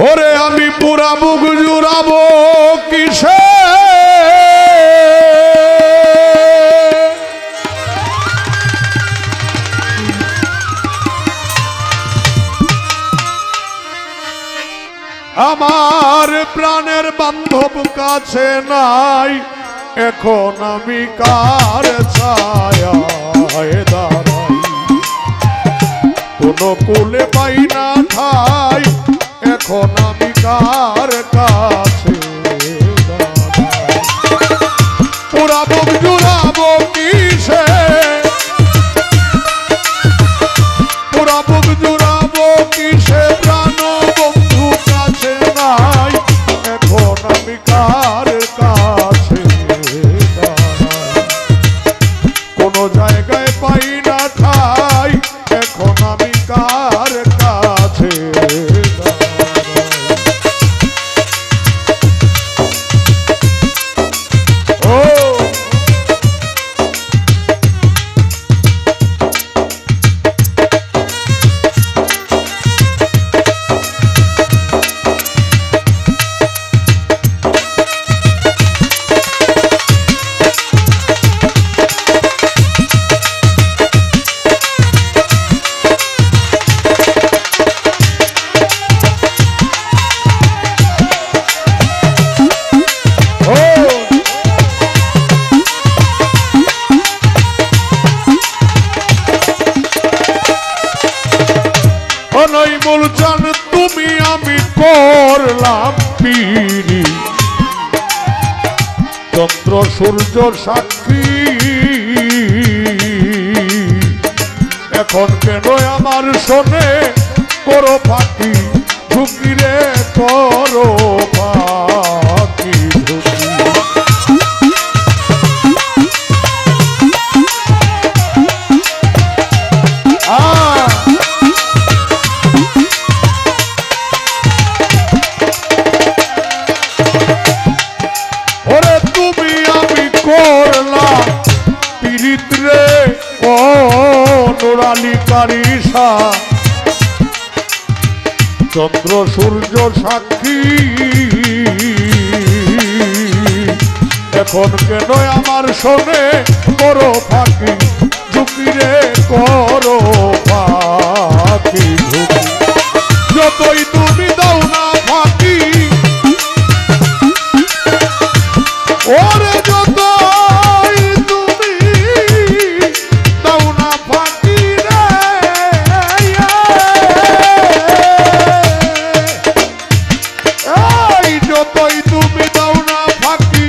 ওরে আমি পুরা বুক জুড়াবো কিসে আমার প্রাণের বান্ধব কাছে নাই এখন আমি কার ছায়ায় দাঁড়াই কোনো কুলে পাই না ঠাই এখন আমি কার কাছে দাঁড়াই পুরা বুক জুড়াবো কিসে পুরা বুক জুড়াবো কিসে প্রাণ বন্ধু কাছে নাই এখন আমি কার কাছে দাঁড়াই কোনো জায়গায় পাই না ঠাই এখন আমি কার কাছে জান তুমি আমি করলাম পিরি চন্দ্র সূর্য সাক্ষী এখন কেন আমার শোনে করো ফাঁকি ঝুঁকি রে করো ফাঁকি ঝুঁকি চন্দ্র সূর্য সাক্ষী এখন কেন আমার শোনে করো ফাঁকি ঝুঁকি রে করো ফাঁকি ঝুঁকি যতই তুমি দাও না ফাঁকি ওরে যতই তুমি দাও না ফাঁকি যতই তুমি দাও না ফাঁকি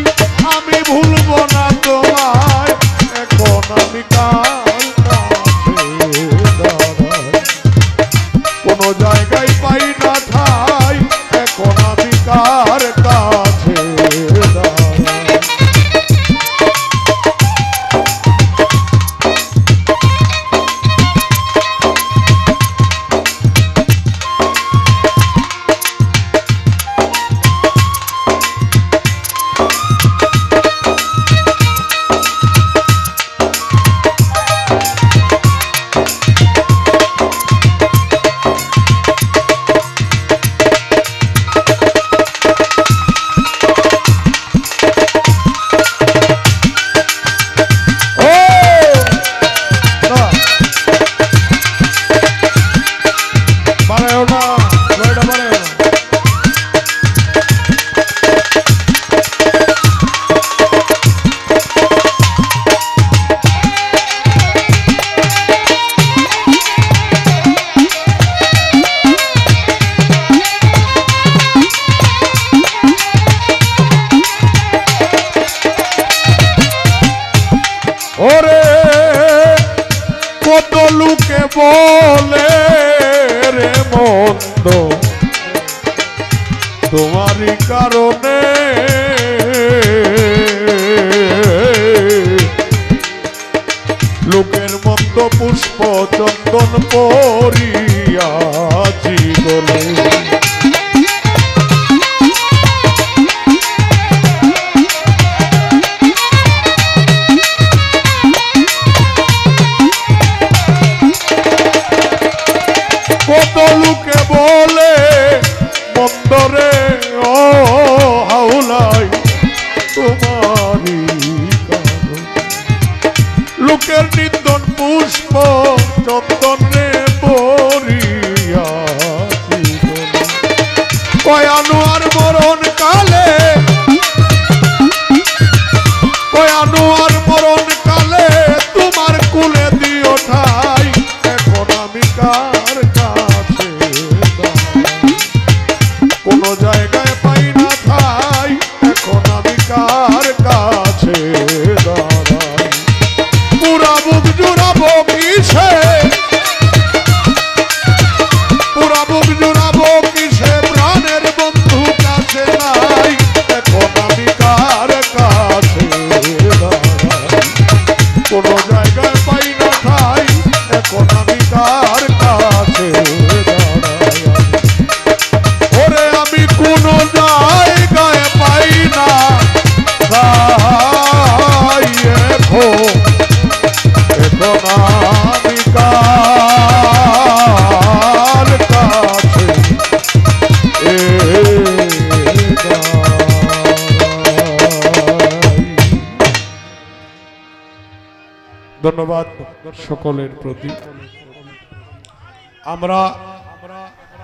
আমি ভুলবো না তোমায় এখন আমি কার কাছে দাঁড়াই কোনো জায়গায় পাই না ঠাই এখন আমি কার কাছে দাঁড়াই ওরে কত লোকে বলে রে মন্দ তোমারই কারণে লোকের মন্দ পুষ্প চন্দন পরিয়াছি গলে কত লোকে বলে মন্দ অন্তরে ও হাউলাই তোমারি কারণ লোকের নিন্দন পুষ্প চন্দন রে পরিয়া কয়ানু আর মরণ কালে কয়ানু আর মরণ কালে তোমার কুলে দিও ঠাই এখন আমি কার কাছে কোন জায়গায় পাই না ঠাই এখন আমি কার কাছে দাঁড়াই পুরা বুক জুড়াবো কিসে পুরা বুক জুড়াবো কিসে প্রাণের বন্ধু কাছে নাই এখন আমি কার কাছে দাঁড়াই কোন জায়গায় পাই না ঠাই এখন আমি কার কাছে দাঁড়াই ওরে আমি কোন জায়গায় পাই না ঠাই এখন আমি কার কাছে ধন্যবাদ সকলের প্রতি আমরা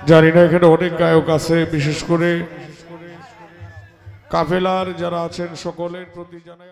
জানি না এখানে অনেক গায়ক আছে বিশেষ করে কাফেলার যারা আছেন সকলের প্রতি জানাই